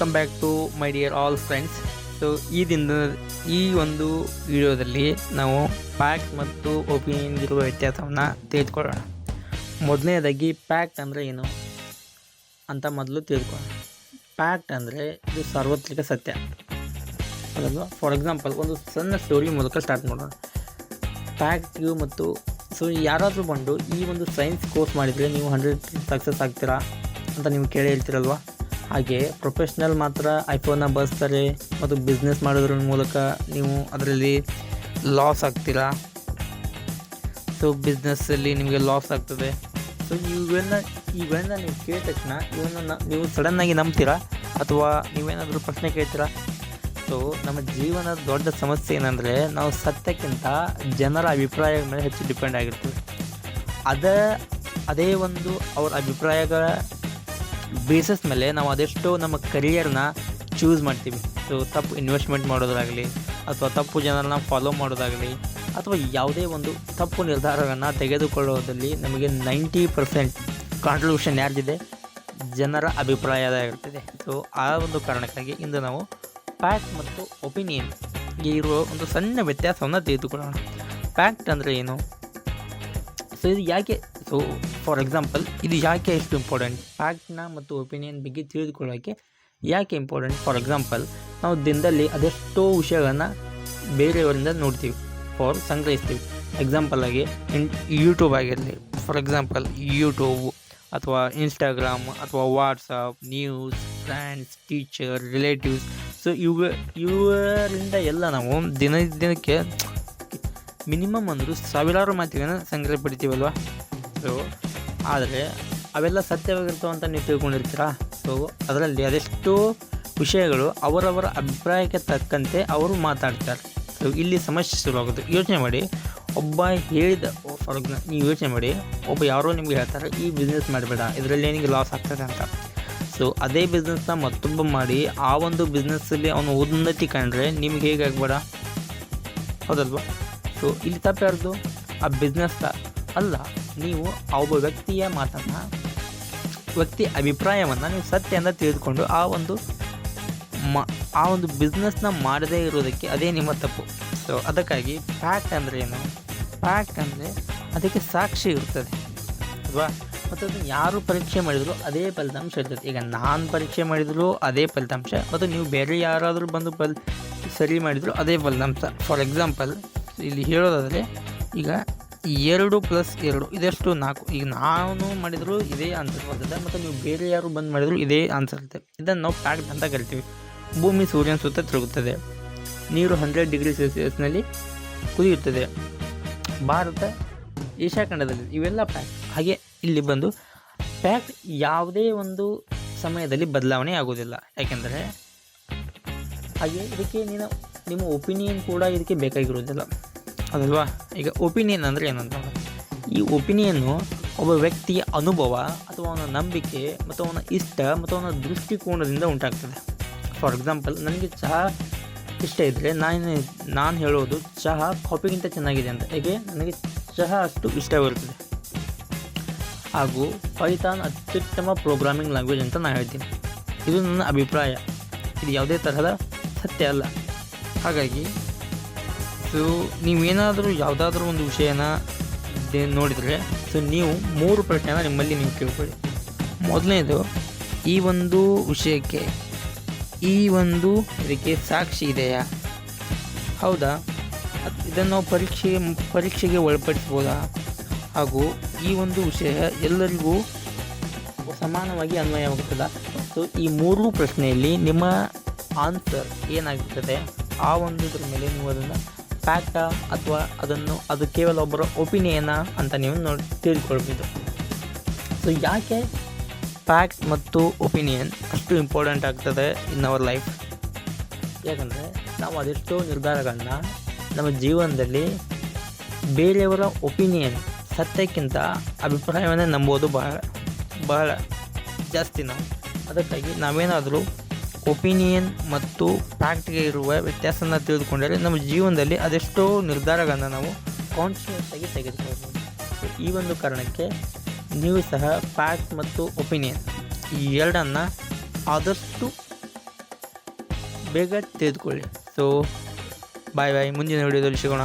Welcome back to my dear all friends. So ಈ ಒಂದು ವಿಡಿಯೋದಲ್ಲಿ ನಾವು ಫ್ಯಾಕ್ಟ್ ಮತ್ತು ಒಪಿನಿಯನ್ ಇರುವ ವ್ಯತ್ಯಾಸವನ್ನು ತಿಳಿದುಕೊಳ್ಳೋಣ. ಮೊದಲನೇದಾಗಿ ಫ್ಯಾಕ್ಟ್ ಅಂದರೆ ಏನು ಅಂತ ಮೊದಲು ತಿಳಿದುಕೊಳ್ಳೋಣ. ಫ್ಯಾಕ್ಟ್ ಅಂದರೆ ಇದು ಸಾರ್ವತ್ರಿಕ ಸತ್ಯ ಅದಲ್ವಾ. ಫಾರ್ ಎಕ್ಸಾಂಪಲ್ ಒಂದು ಸಣ್ಣ ಸ್ಟೋರಿ ಮೂಲಕ ಸ್ಟಾರ್ಟ್ ಮಾಡೋಣ. ಫ್ಯಾಕ್ಟ್ಗೂ ಮತ್ತು ಸೊ ಯಾರಾದರೂ ಬಂದು ಈ ಒಂದು ಸೈನ್ಸ್ ಕೋರ್ಸ್ ಮಾಡಿದರೆ ನೀವು 100% ಸಕ್ಸಸ್ ಆಗ್ತೀರಾ ಅಂತ ನೀವು ಕೇಳಿ ಹೇಳ್ತೀರಲ್ವ. ಹಾಗೆ ಪ್ರೊಫೆಷ್ನಲ್ ಮಾತ್ರ ಐಫೋನ್ನ ಬಳಸ್ತಾರೆ ಮತ್ತು ಬಿಸ್ನೆಸ್ ಮಾಡೋದ್ರ ಮೂಲಕ ನೀವು ಅದರಲ್ಲಿ ಲಾಸ್ ಆಗ್ತೀರಾ. ಸೊ ಬಿಸ್ನೆಸ್ಸಲ್ಲಿ ನಿಮಗೆ ಲಾಸ್ ಆಗ್ತದೆ. ಸೊ ಇವೆಲ್ಲ ನೀವು ಕೇಳಿದ ತಕ್ಷಣ ಇವನ್ನ ನೀವು ಸಡನ್ನಾಗಿ ನಂಬ್ತೀರಾ ಅಥವಾ ನೀವೇನಾದರೂ ಪ್ರಶ್ನೆ ಕೇಳ್ತೀರಾ? ಸೊ ನಮ್ಮ ಜೀವನದ ದೊಡ್ಡ ಸಮಸ್ಯೆ ಏನಂದರೆ ನಾವು ಸತ್ಯಕ್ಕಿಂತ ಜನರ ಅಭಿಪ್ರಾಯದ ಮೇಲೆ ಹೆಚ್ಚು ಡಿಪೆಂಡ್ ಆಗಿರ್ತೀವಿ. ಅದೇ ಒಂದು ಅವ್ರ ಅಭಿಪ್ರಾಯಗಳ ಬೇಸಸ್ ಮೇಲೆ ನಾವು ಅದೆಷ್ಟೋ ನಮ್ಮ ಕರಿಯರ್ನ ಚೂಸ್ ಮಾಡ್ತೀವಿ. ಸೊ ತಪ್ಪು ಇನ್ವೆಸ್ಟ್ಮೆಂಟ್ ಮಾಡೋದಾಗಲಿ ಅಥವಾ ತಪ್ಪು ಜನರನ್ನ ಫಾಲೋ ಮಾಡೋದಾಗಲಿ ಅಥವಾ ಯಾವುದೇ ಒಂದು ತಪ್ಪು ನಿರ್ಧಾರವನ್ನು ತೆಗೆದುಕೊಳ್ಳೋದ್ರಲ್ಲಿ ನಮಗೆ 90% ಕಾಂಟ್ರಿಬ್ಯೂಷನ್ ಯಾರ್ದಿದೆ? ಜನರ ಅಭಿಪ್ರಾಯದಾಗಿರ್ತದೆ. ಸೊ ಆ ಒಂದು ಕಾರಣಕ್ಕಾಗಿ ಇಂದು ನಾವು ಫ್ಯಾಕ್ಟ್ ಮತ್ತು ಒಪಿನಿಯನ್ಗೆ ಇರುವ ಒಂದು ಸಣ್ಣ ವ್ಯತ್ಯಾಸವನ್ನು ತಿಳಿದುಕೊಳ್ಳೋಣ. ಫ್ಯಾಕ್ಟ್ ಅಂದರೆ ಏನು? ಸೊ ಇದು ಯಾಕೆ, ಸೊ ಫಾರ್ ಎಕ್ಸಾಂಪಲ್ ಇದು ಯಾಕೆ ಎಷ್ಟು ಇಂಪಾರ್ಟೆಂಟ್? ಫ್ಯಾಕ್ಟ್ನ ಮತ್ತು ಒಪಿನಿಯನ್ ಬಗ್ಗೆ ತಿಳಿದುಕೊಳ್ಳೋಕ್ಕೆ ಯಾಕೆ ಇಂಪಾರ್ಟೆಂಟ್? ಫಾರ್ ಎಕ್ಸಾಂಪಲ್ ನಾವು ದಿನದಲ್ಲಿ ಅದೆಷ್ಟೋ ವಿಷಯಗಳನ್ನು ಬೇರೆಯವರಿಂದ ನೋಡ್ತೀವಿ, ಸಂಗ್ರಹಿಸ್ತೀವಿ. ಎಕ್ಸಾಂಪಲ್ ಆಗಿ ಯೂಟ್ಯೂಬ್ ಆಗಿರಲಿ, ಫಾರ್ ಎಕ್ಸಾಂಪಲ್ ಯೂಟ್ಯೂಬ್ ಅಥವಾ ಇನ್ಸ್ಟಾಗ್ರಾಮ್ ಅಥವಾ WhatsApp, news, friends, teacher, relatives. So ಇವರಿಂದ ಎಲ್ಲ ನಾವು ದಿನಕ್ಕೆ ಮಿನಿಮಮ್ ಅಂದರೂ ಸಾವಿರಾರು ಮಾತಿಗಳನ್ನು ಸಂಗ್ರಹ ಪಡಿತೀವಲ್ವ. ಸೊ ಆದರೆ ಅವೆಲ್ಲ ಸತ್ಯವಾಗಿರ್ತಾವೆ ಅಂತ ನೀವು ತಿಳ್ಕೊಂಡಿರ್ತೀರಾ? ಸೊ ಅದರಲ್ಲಿ ಅದೆಷ್ಟೋ ವಿಷಯಗಳು ಅವರವರ ಅಭಿಪ್ರಾಯಕ್ಕೆ ತಕ್ಕಂತೆ ಅವರು ಮಾತಾಡ್ತಾರೆ. ಸೊ ಇಲ್ಲಿ ಸಮಸ್ಯೆ ಶುರುವಾಗುತ್ತೆ. ಯೋಚನೆ ಮಾಡಿ, ಒಬ್ಬ ಹೇಳಿದ, ಫಾರ್ ಎಕ್ಸಾಂಪಲ್ ನೀವು ಯೋಚನೆ ಮಾಡಿ, ಒಬ್ಬ ಯಾರೋ ನಿಮಗೆ ಹೇಳ್ತಾರೆ ಈ ಬಿಸ್ನೆಸ್ ಮಾಡಬೇಡ, ಇದರಲ್ಲಿ ಏನಿಗೆ ಲಾಸ್ ಆಗ್ತದೆ ಅಂತ. ಸೊ ಅದೇ ಬಿಸ್ನೆಸ್ನ ಮತ್ತೊಬ್ಬ ಮಾಡಿ ಆ ಒಂದು ಬಿಸ್ನೆಸ್ಸಲ್ಲಿ ಅವನು ಉನ್ನತಿ ಕಂಡ್ರೆ ನಿಮ್ಗೆ ಹೇಗೆ ಆಗಬೇಡ, ಹೌದಲ್ವಾ? ಸೊ ಇಲ್ಲಿ ತಪ್ಪು ಯಾರ್ದು? ಆ ಬಿಸ್ನೆಸ್ನ ಅಲ್ಲ, ನೀವು ಆ ಒಬ್ಬ ವ್ಯಕ್ತಿಯ ಮಾತನ್ನು, ವ್ಯಕ್ತಿ ಅಭಿಪ್ರಾಯವನ್ನು ನೀವು ಸತ್ಯ ಅಂತ ತಿಳಿದುಕೊಂಡು ಆ ಒಂದು ಬಿಸ್ನೆಸ್ನ ಮಾಡದೇ ಇರೋದಕ್ಕೆ ಅದೇ ನಿಮ್ಮ ತಪ್ಪು. ಸೊ ಅದಕ್ಕಾಗಿ ಫ್ಯಾಕ್ಟ್ ಅಂದರೆ ಏನು? ಫ್ಯಾಕ್ಟ್ ಅಂದರೆ ಅದಕ್ಕೆ ಸಾಕ್ಷಿ ಇರ್ತದೆ ಅಲ್ವಾ. ಮತ್ತು ಅದನ್ನು ಯಾರು ಪರೀಕ್ಷೆ ಮಾಡಿದರೂ ಅದೇ ಫಲಿತಾಂಶ ಇರ್ತದೆ. ಈಗ ನಾನು ಪರೀಕ್ಷೆ ಮಾಡಿದರೂ ಅದೇ ಫಲಿತಾಂಶ ಮತ್ತು ನೀವು ಬೇರೆ ಯಾರಾದರೂ ಬಂದು ಸರಿ ಮಾಡಿದರೂ ಅದೇ ಫಲಿತಾಂಶ. ಫಾರ್ ಎಕ್ಸಾಂಪಲ್ ಇಲ್ಲಿ ಹೇಳೋದಾದರೆ, ಈಗ 2 + 2 ಇದೆಷ್ಟು? 4. ಈಗ ನಾನು ಮಾಡಿದರೂ ಇದೇ ಆನ್ಸರ್ ಬರ್ತದೆ ಮತ್ತು ನೀವು ಬೇರೆ ಯಾರು ಬಂದು ಮಾಡಿದರೂ ಇದೇ ಆನ್ಸರ್ ಇರ್ತದೆ. ಇದನ್ನು ನಾವು ಫ್ಯಾಕ್ಟ್ ಅಂತ ಕರಿತೀವಿ. ಭೂಮಿ ಸೂರ್ಯನ ಸುತ್ತ ತಿರುಗುತ್ತದೆ, ನೀರು 100 ಡಿಗ್ರಿ ಸೆಲ್ಸಿಯಸ್ನಲ್ಲಿ ಕುದಿಯುತ್ತದೆ, ಭಾರತ ಏಷ್ಯಾ ಖಂಡದಲ್ಲಿ, ಇವೆಲ್ಲ ಫ್ಯಾಕ್ಟ್. ಹಾಗೆ ಇಲ್ಲಿ ಬಂದು ಫ್ಯಾಕ್ಟ್ ಯಾವುದೇ ಒಂದು ಸಮಯದಲ್ಲಿ ಬದಲಾವಣೆ ಆಗೋದಿಲ್ಲ. ಯಾಕೆಂದರೆ ಹಾಗೆ ಇದಕ್ಕೆ ನಿಮ್ಮ ಒಪಿನಿಯನ್ ಕೂಡ ಇದಕ್ಕೆ ಬೇಕಾಗಿರೋದಿಲ್ಲ, ಅದಲ್ವಾ. ಈಗ ಒಪಿನಿಯನ್ ಅಂದರೆ ಏನಂತ, ಈ ಒಪಿನಿಯನ್ನು ಒಬ್ಬ ವ್ಯಕ್ತಿಯ ಅನುಭವ ಅಥವಾ ಅವನ ನಂಬಿಕೆ ಮತ್ತು ಅವನ ಇಷ್ಟ ಮತ್ತು ಅವನ ದೃಷ್ಟಿಕೋನದಿಂದ ಉಂಟಾಗ್ತದೆ. ಫಾರ್ ಎಕ್ಸಾಂಪಲ್ ನನಗೆ ಚಹಾ ಇಷ್ಟ ಇದ್ದರೆ ನಾನು ಹೇಳೋದು ಚಹಾ ಕಾಫಿಗಿಂತ ಚೆನ್ನಾಗಿದೆ ಅಂತ. ಹೇಗೆ ನನಗೆ ಚಹಾ ಅಷ್ಟು ಇಷ್ಟವಿರುತ್ತದೆ. ಹಾಗೂ ಪೈಥಾನ್ ಅತ್ಯುತ್ತಮ ಪ್ರೋಗ್ರಾಮಿಂಗ್ ಲ್ಯಾಂಗ್ವೇಜ್ ಅಂತ ನಾನು ಹೇಳ್ತೀನಿ. ಇದು ನನ್ನ ಅಭಿಪ್ರಾಯ, ಇದು ಯಾವುದೇ ತರಹದ ಸತ್ಯ ಅಲ್ಲ. ಹಾಗಾಗಿ ಸೊ ನೀವೇನಾದರೂ ಯಾವುದಾದ್ರೂ ಒಂದು ವಿಷಯನ ನೋಡಿದರೆ, ಸೊ ನೀವು 3 ಪ್ರಶ್ನೆನ ನಿಮ್ಮಲ್ಲಿ ನೀವು ಕೇಳ್ಕೊಳ್ಳಿ. ಮೊದಲನೇದು, ಈ ಒಂದು ವಿಷಯಕ್ಕೆ ಇದಕ್ಕೆ ಸಾಕ್ಷಿ ಇದೆಯಾ? ಹೌದಾ? ಇದನ್ನು ನಾವು ಪರೀಕ್ಷೆಗೆ ಒಳಪಡಿಸ್ಬೋದಾ? ಹಾಗೂ ಈ ಒಂದು ವಿಷಯ ಎಲ್ಲರಿಗೂ ಸಮಾನವಾಗಿ ಅನ್ವಯವಾಗುತ್ತದಾ? ಸೊ ಈ 3 ಪ್ರಶ್ನೆಯಲ್ಲಿ ನಿಮ್ಮ ಆನ್ಸರ್ ಏನಾಗುತ್ತದೆ, ಆ ಒಂದರ ಮೇಲೆ ನೀವು ಅದನ್ನು ಫ್ಯಾಕ್ಟಾ ಅಥವಾ ಅದು ಕೇವಲ ಒಬ್ಬರ ಒಪಿನಿಯನಾ ಅಂತ ನೀವು ತಿಳ್ಕೊಳ್ಬೋದು. ಸೊ ಯಾಕೆ ಫ್ಯಾಕ್ಟ್ ಮತ್ತು ಒಪಿನಿಯನ್ ಅಷ್ಟು ಇಂಪಾರ್ಟೆಂಟ್ ಆಗ್ತದೆ ಇನ್ ಅವರ್ ಲೈಫ್? ಯಾಕಂದರೆ ನಾವು ಅದೆಷ್ಟೋ ನಿರ್ಧಾರಗಳನ್ನ ನಮ್ಮ ಜೀವನದಲ್ಲಿ ಬೇರೆಯವರ ಒಪಿನಿಯನ್, ಸತ್ಯಕ್ಕಿಂತ ಅಭಿಪ್ರಾಯವನ್ನೇ ನಂಬೋದು ಬಹಳ ಜಾಸ್ತಿ ನಾವು. ಅದಕ್ಕಾಗಿ ನಾವೇನಾದರೂ ಒಪಿನಿಯನ್ ಮತ್ತು ಫ್ಯಾಕ್ಟ್ಗೆ ಇರುವ ವ್ಯತ್ಯಾಸನ ತಿಳಿದುಕೊಂಡರೆ ನಮ್ಮ ಜೀವನದಲ್ಲಿ ಅದೆಷ್ಟೋ ನಿರ್ಧಾರಗಳನ್ನು ನಾವು ಕಾನ್ಷಿಯಸ್ ಆಗಿ ತೆಗೆದುಕೊಳ್ಬೋದು. ಈ ಒಂದು ಕಾರಣಕ್ಕೆ ನೀವು ಸಹ ಫ್ಯಾಕ್ಟ್ ಮತ್ತು ಒಪಿನಿಯನ್ ಈ ಎರಡನ್ನು ಆದಷ್ಟು ಬೇಗ ತಿಳಿದುಕೊಳ್ಳಿ. ಸೊ ಬಾಯ್ ಬಾಯ್, ಮುಂದಿನ ವಿಡಿಯೋದಲ್ಲಿ ಸಿಗೋಣ.